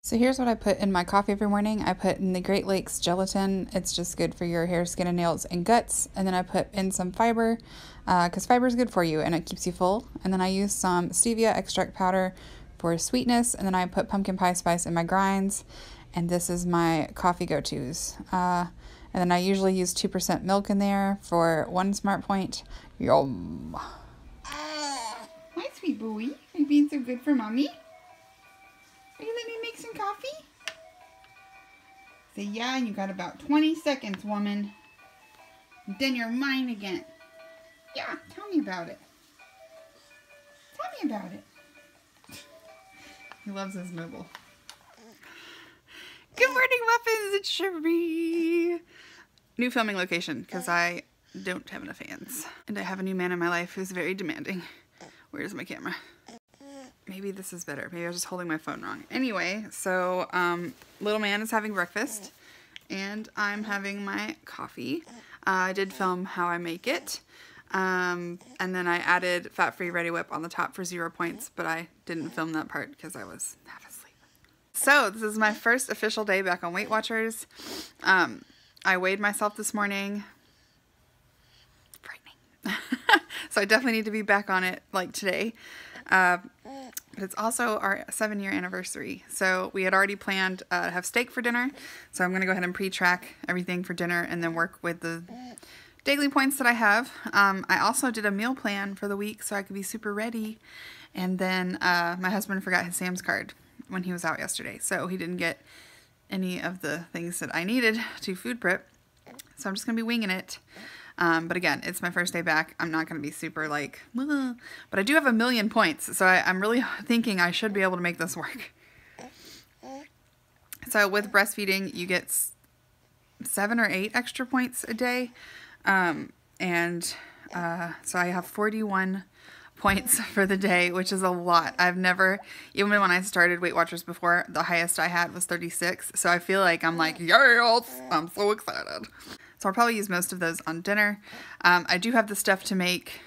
So here's what I put in my coffee every morning. I put in the Great Lakes gelatin. It's just good for your hair, skin, and nails and guts. And then I put in some fiber because fiber is good for you and it keeps you full. And then I use some stevia extract powder for sweetness. And then I put pumpkin pie spice in my grinds. And this is my coffee go-tos. And then I usually use 2% milk in there for 1 smart point. Yum. Hi, sweet boy. Are you being so good for mommy? Are you letting me make some coffee? Say yeah, and you got about 20 seconds, woman. And then you're mine again. Yeah, tell me about it. Tell me about it. He loves his mobile. Good morning, muffins. It's Cherie. New filming location because I don't have enough fans. And I have a new man in my life who's very demanding. Where's my camera? Maybe this is better. Maybe I was just holding my phone wrong. Anyway, so little man is having breakfast and I'm having my coffee. I did film how I make it. And then I added fat-free Ready Whip on the top for 0 points, but I didn't film that part because I was half asleep. So this is my first official day back on Weight Watchers. I weighed myself this morning. Frightening. So I definitely need to be back on it like today. But it's also our 7-year anniversary. So we had already planned to have steak for dinner. So I'm going to go ahead and pre-track everything for dinner and then work with the daily points that I have. I also did a meal plan for the week so I could be super ready. And then my husband forgot his Sam's card when he was out yesterday. So he didn't get any of the things that I needed to food prep. So I'm just going to be winging it. But again, it's my first day back. I'm not going to be super like, ugh. But I do have 1,000,000 points. So I'm really thinking I should be able to make this work. So with breastfeeding, you get 7 or 8 extra points a day. So I have 41 points for the day, which is a lot. I've never, even when I started Weight Watchers before, the highest I had was 36. So I feel like I'm like, yes, I'm so excited. So I'll probably use most of those on dinner. I do have the stuff to make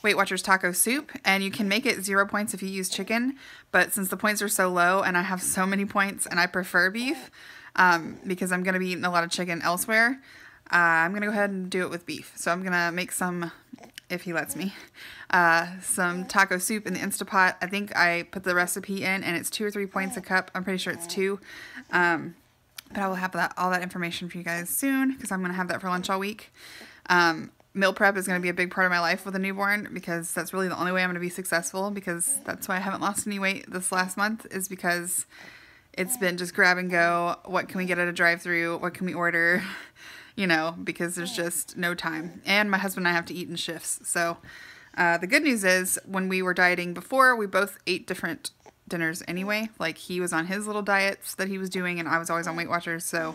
Weight Watchers taco soup, and you can make it 0 points if you use chicken, but since the points are so low and I have so many points and I prefer beef because I'm going to be eating a lot of chicken elsewhere, I'm going to go ahead and do it with beef. So I'm going to make some, if he lets me, some taco soup in the Instapot. I think I put the recipe in and it's 2 or 3 points a cup. I'm pretty sure it's 2. But I will have all that information for you guys soon because I'm going to have that for lunch all week. Meal prep is going to be a big part of my life with a newborn because that's really the only way I'm going to be successful, because that's why I haven't lost any weight this last month, is because it's been just grab and go. What can we get at a drive-thru? What can we order? You know, because there's just no time. And my husband and I have to eat in shifts. So the good news is when we were dieting before, we both ate different dinners anyway. Like he was on his little diets that he was doing and I was always on Weight Watchers, so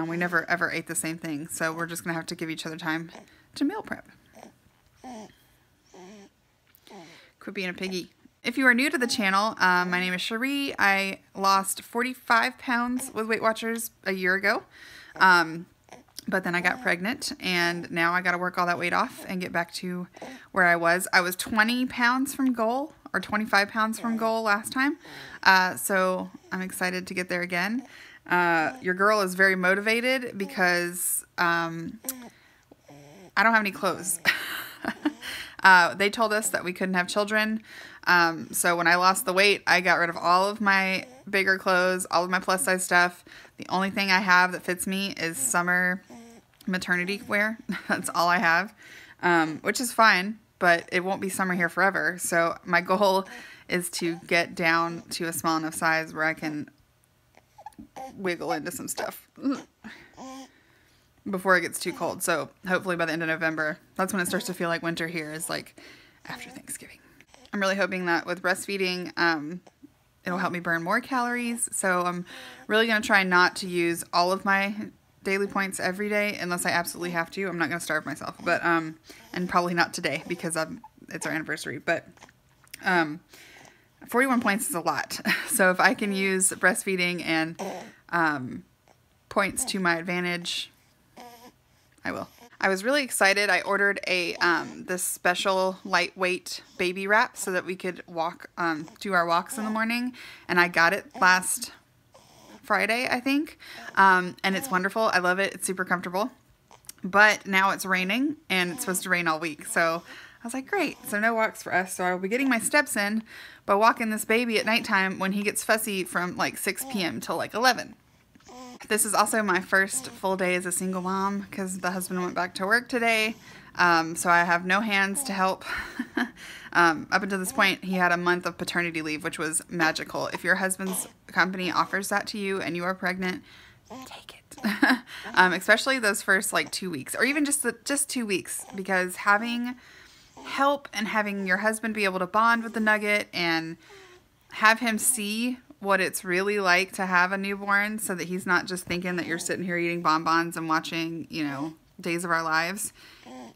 we never ever ate the same thing. So we're just gonna have to give each other time to meal prep. Quit being a piggy. If you are new to the channel, my name is Cherie. I lost 45 pounds with Weight Watchers a year ago, but then I got pregnant and now I got to work all that weight off and get back to where I was. I was 20 pounds from goal, or 25 pounds from goal last time. So I'm excited to get there again. Your girl is very motivated because I don't have any clothes. They told us that we couldn't have children. So when I lost the weight, I got rid of all of my bigger clothes, all of my plus size stuff. The only thing I have that fits me is summer maternity wear. That's all I have, which is fine. But it won't be summer here forever. So my goal is to get down to a small enough size where I can wiggle into some stuff before it gets too cold. So hopefully by the end of November, that's when it starts to feel like winter here, is like after Thanksgiving. I'm really hoping that with breastfeeding, it'll help me burn more calories. So I'm really going to try not to use all of my daily points every day unless I absolutely have to. I'm not going to starve myself, but and probably not today because it's our anniversary, but 41 points is a lot. So if I can use breastfeeding and points to my advantage, I will. I was really excited. I ordered a this special lightweight baby wrap so that we could walk, do our walks in the morning, and I got it last Friday, I think, and it's wonderful. I love it. It's super comfortable, but now it's raining, and it's supposed to rain all week, so I was like, great, so no walks for us. So I will be getting my steps in by walking this baby at nighttime when he gets fussy from like 6 p.m. till like 11. This is also my first full day as a single mom because the husband went back to work today. So I have no hands to help. Up until this point, he had a month of paternity leave, which was magical. If your husband's company offers that to you and you are pregnant, take it. Especially those first like 2 weeks, or even just 2 weeks, because having help and having your husband be able to bond with the nugget and have him see what it's really like to have a newborn, so that he's not just thinking that you're sitting here eating bonbons and watching, you know, Days of Our Lives.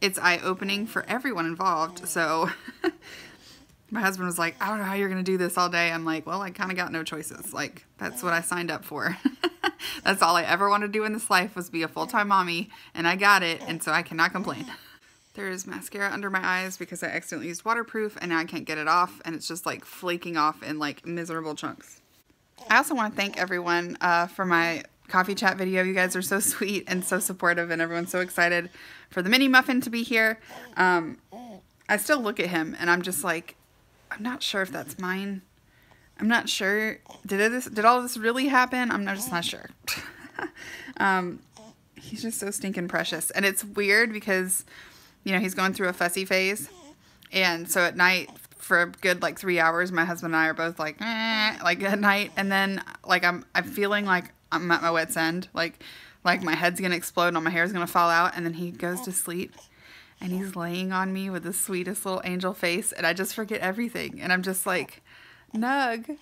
It's eye-opening for everyone involved. So my husband was like, I don't know how you're going to do this all day. I'm like, well, I kind of got no choices. Like, that's what I signed up for. That's all I ever wanted to do in this life, was be a full-time mommy, and I got it, and so I cannot complain. There's mascara under my eyes because I accidentally used waterproof, and now I can't get it off, and it's just like flaking off in like miserable chunks. I also want to thank everyone for my coffee chat video. You guys are so sweet and so supportive, and everyone's so excited for the mini muffin to be here. I still look at him and I'm just like, I'm not sure if that's mine. I'm not sure. Did all this really happen? I'm just not sure. He's just so stinking precious. And it's weird because, you know, he's going through a fussy phase. And so at night, for a good like 3 hours, my husband and I are both like at night, and then like I'm feeling like I'm at my wit's end, like my head's gonna explode and all my hair's gonna fall out, and then he goes to sleep and he's laying on me with the sweetest little angel face, and I just forget everything, and I'm just like, Nug,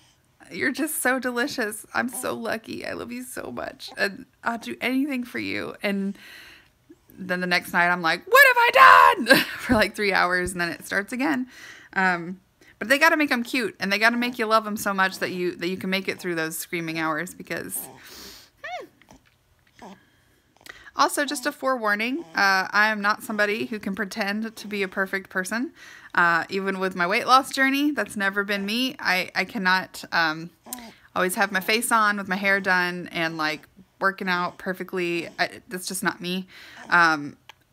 you're just so delicious. I'm so lucky. I love you so much, and I'll do anything for you. And then the next night I'm like, what have I done? For like 3 hours, and then it starts again. But they got to make them cute, and they got to make you love them so much that you can make it through those screaming hours, because also, just a forewarning, I am not somebody who can pretend to be a perfect person. Even with my weight loss journey, that's never been me. I cannot always have my face on with my hair done and like working out perfectly. That's just not me.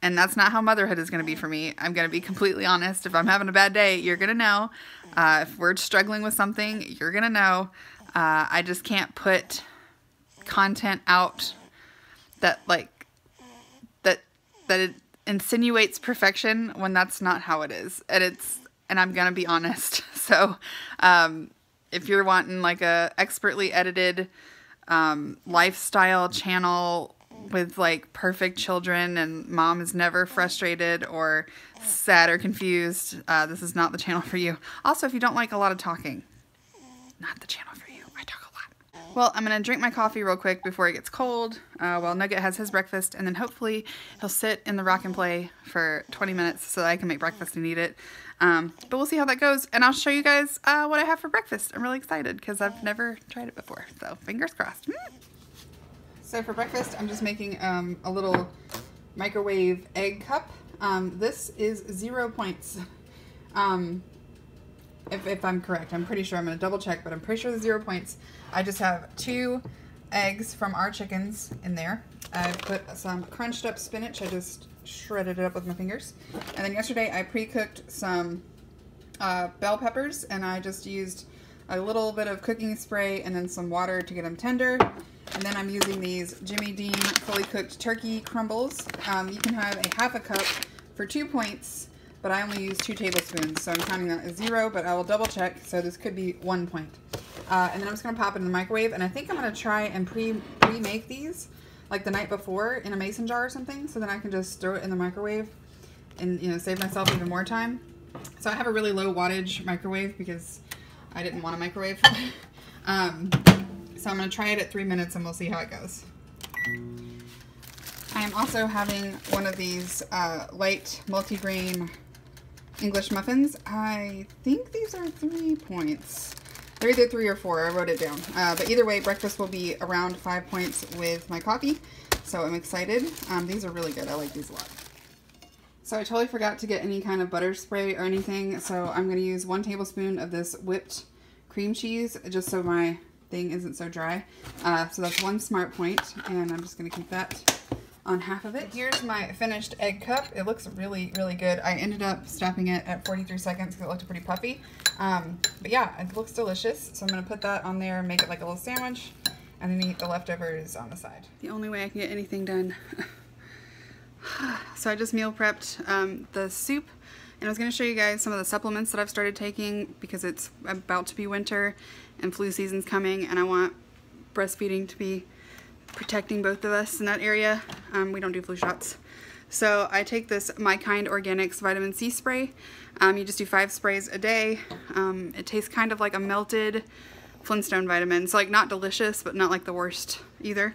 And that's not how motherhood is going to be for me. I'm going to be completely honest. If I'm having a bad day, you're going to know. If we're struggling with something, you're going to know. I just can't put content out that that it insinuates perfection when that's not how it is. And I'm going to be honest. So, if you're wanting like a expertly edited, lifestyle channel with like perfect children and mom is never frustrated or sad or confused, this is not the channel for you. Also, if you don't like a lot of talking, not the channel for you. I talk a lot. Well, I'm gonna drink my coffee real quick before it gets cold, while Nugget has his breakfast, and then hopefully he'll sit in the rock and play for 20 minutes so that I can make breakfast and eat it. But we'll see how that goes, and I'll show you guys what I have for breakfast. I'm really excited because I've never tried it before, so fingers crossed. So for breakfast, I'm just making a little microwave egg cup. This is 0 points. If I'm correct, I'm pretty sure. I'm going to double check, but I'm pretty sure there's 0 points. I just have 2 eggs from our chickens in there. I've put some crunched up spinach. I just shredded it up with my fingers. And then yesterday I pre-cooked some bell peppers, and I just used a little bit of cooking spray and then some water to get them tender. And then I'm using these Jimmy Dean fully cooked turkey crumbles. You can have a half a cup for 2 points, but I only use 2 tablespoons, so I'm counting that as 0, but I will double check, so this could be 1 point. And then I'm just going to pop it in the microwave, and I think I'm going to try and pre-make these like the night before in a mason jar or something, so then I can just throw it in the microwave and, you know, save myself even more time. So I have a really low wattage microwave because I didn't want a microwave. So I'm going to try it at 3 minutes and we'll see how it goes. I am also having one of these light multigrain English muffins. I think these are 3 points. They're either 3 or 4. I wrote it down. But either way, breakfast will be around 5 points with my coffee. So I'm excited. These are really good. I like these a lot. So I totally forgot to get any kind of butter spray or anything, so I'm going to use 1 tablespoon of this whipped cream cheese just so my thing isn't so dry. So that's 1 smart point, and I'm just going to keep that on half of it. Here's my finished egg cup. It looks really, really good. I ended up stopping it at 43 seconds because it looked pretty puffy. But yeah, it looks delicious. So I'm going to put that on there and make it like a little sandwich, and then eat the leftovers on the side. The only way I can get anything done. So I just meal prepped the soup, and I was going to show you guys some of the supplements that I've started taking because it's about to be winter and flu season's coming, and I want breastfeeding to be protecting both of us in that area. We don't do flu shots. So I take this My Kind Organics vitamin C spray. You just do 5 sprays a day. It tastes kind of like a melted Flintstone vitamin. So like not delicious, but not like the worst either.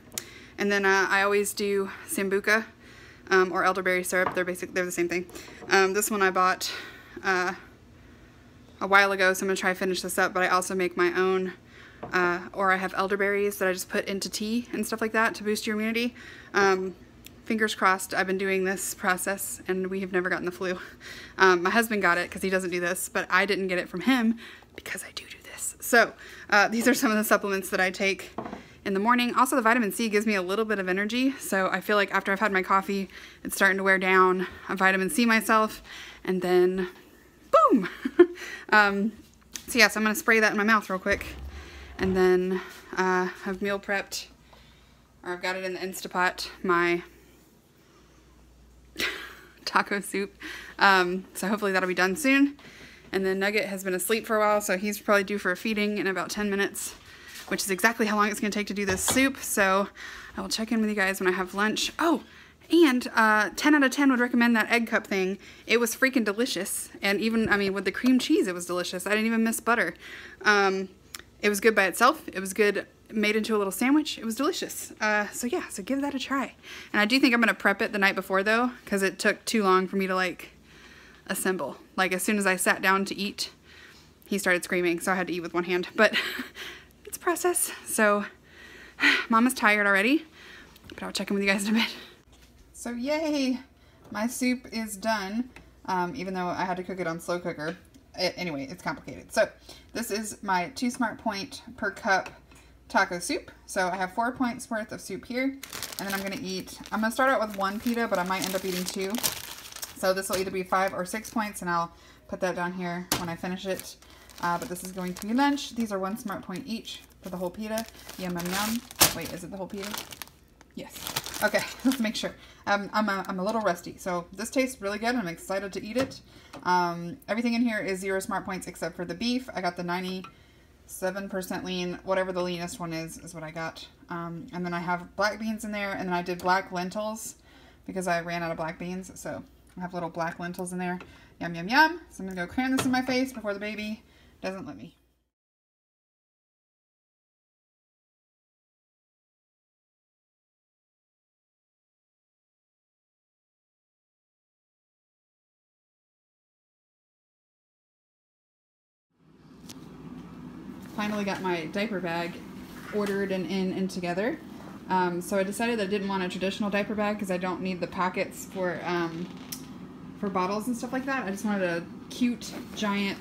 And then I always do Sambuca or elderberry syrup. They're the same thing. This one I bought a while ago, so I'm gonna try to finish this up, but I also make my own, or I have elderberries that I just put into tea and stuff like that to boost your immunity. Fingers crossed, I've been doing this process and we have never gotten the flu. My husband got it because he doesn't do this, but I didn't get it from him because I do this. So these are some of the supplements that I take in the morning. Also, the vitamin C gives me a little bit of energy, so I feel like after I've had my coffee, it's starting to wear down. I vitamin C myself, and then boom! So yeah, so I'm gonna spray that in my mouth real quick, and then I've meal prepped, or I've got it in the Instapot, my taco soup. So hopefully that'll be done soon. And then Nugget has been asleep for a while, so he's probably due for a feeding in about 10 minutes, which is exactly how long it's gonna take to do this soup. So I will check in with you guys when I have lunch. Oh, and 10 out of 10 would recommend that egg cup thing. It was freaking delicious. And even, I mean, with the cream cheese, it was delicious. I didn't even miss butter. It was good by itself. It was good made into a little sandwich. It was delicious. So yeah, so give that a try. And I do think I'm gonna prep it the night before though, because it took too long for me to like assemble. Like as soon as I sat down to eat, he started screaming, so I had to eat with one hand. But it's a process. So Mama's tired already, but I'll check in with you guys in a bit. So yay, my soup is done, even though I had to cook it on slow cooker. Anyway, it's complicated. So this is my 2 smart point per cup taco soup. So I have 4 points worth of soup here, and then I'm gonna start out with 1 pita, but I might end up eating 2. So this will either be 5 or 6 points, and I'll put that down here when I finish it. But this is going to be lunch. These are 1 smart point each for the whole pita. Yum, yum, yum. Wait, is it the whole pita? Yes. Okay, let's make sure. I'm a little rusty. So this tastes really good. I'm excited to eat it. Everything in here is 0 smart points except for the beef. I got the 97% lean. Whatever the leanest one is what I got. And then I have black beans in there, and then I did black lentils because I ran out of black beans. So I have little black lentils in there. Yum, yum, yum. So I'm going to go cram this in my face before the baby doesn't let me. Finally got my diaper bag ordered and together. So I decided that I didn't want a traditional diaper bag because I don't need the pockets for bottles and stuff like that. I just wanted a cute, giant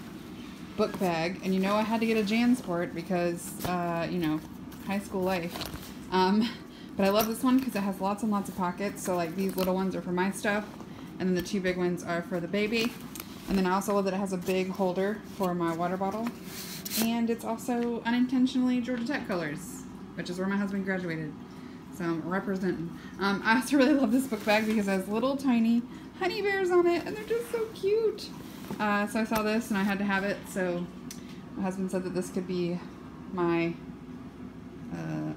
book bag. And you know I had to get a JanSport because, you know, high school life. But I love this one because it has lots and lots of pockets. So like these little ones are for my stuff, and then the 2 big ones are for the baby. And then I also love that it has a big holder for my water bottle. And it's also unintentionally Georgia Tech colors, which is where my husband graduated. So I'm representing. I also really love this book bag because it has little tiny honey bears on it, and they're just so cute. So I saw this and I had to have it. So my husband said that this could be my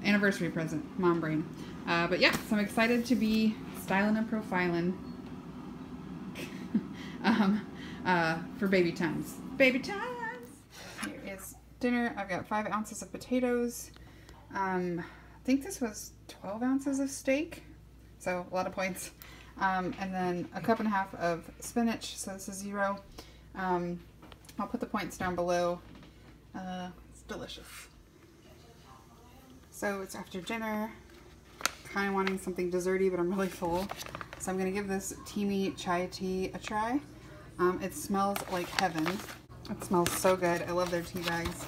anniversary present, mom brain. But yeah, so I'm excited to be styling and profiling for baby times. Baby times! Here is dinner. I've got 5 ounces of potatoes. I think this was 12 ounces of steak, so a lot of points. And then a 1.5 cups of spinach, so this is 0. I'll put the points down below. It's delicious. So it's after dinner. kind of wanting something desserty, but I'm really full. So I'm going to give this Teamy Chai Tea a try. It smells like heaven. It smells so good. I love their tea bags.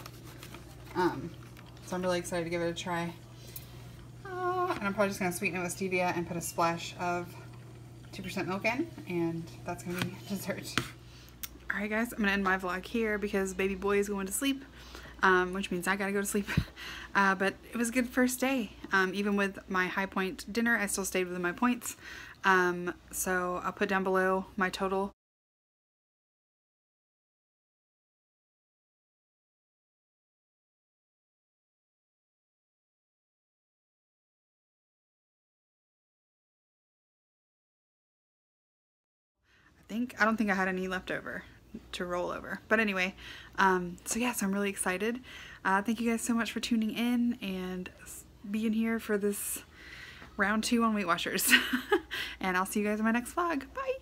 So I'm really excited to give it a try. And I'm probably just going to sweeten it with stevia and put a splash of 2% milk in, and that's going to be dessert. Alright guys, I'm going to end my vlog here because baby boy is going to sleep, which means I got to go to sleep. But it was a good first day. Even with my high point dinner, I still stayed within my points. So I'll put down below my total. I don't think I had any left over to roll over. But anyway, so yes, I'm really excited. Thank you guys so much for tuning in and being here for this round 2 on Weight Watchers. And I'll see you guys in my next vlog. Bye!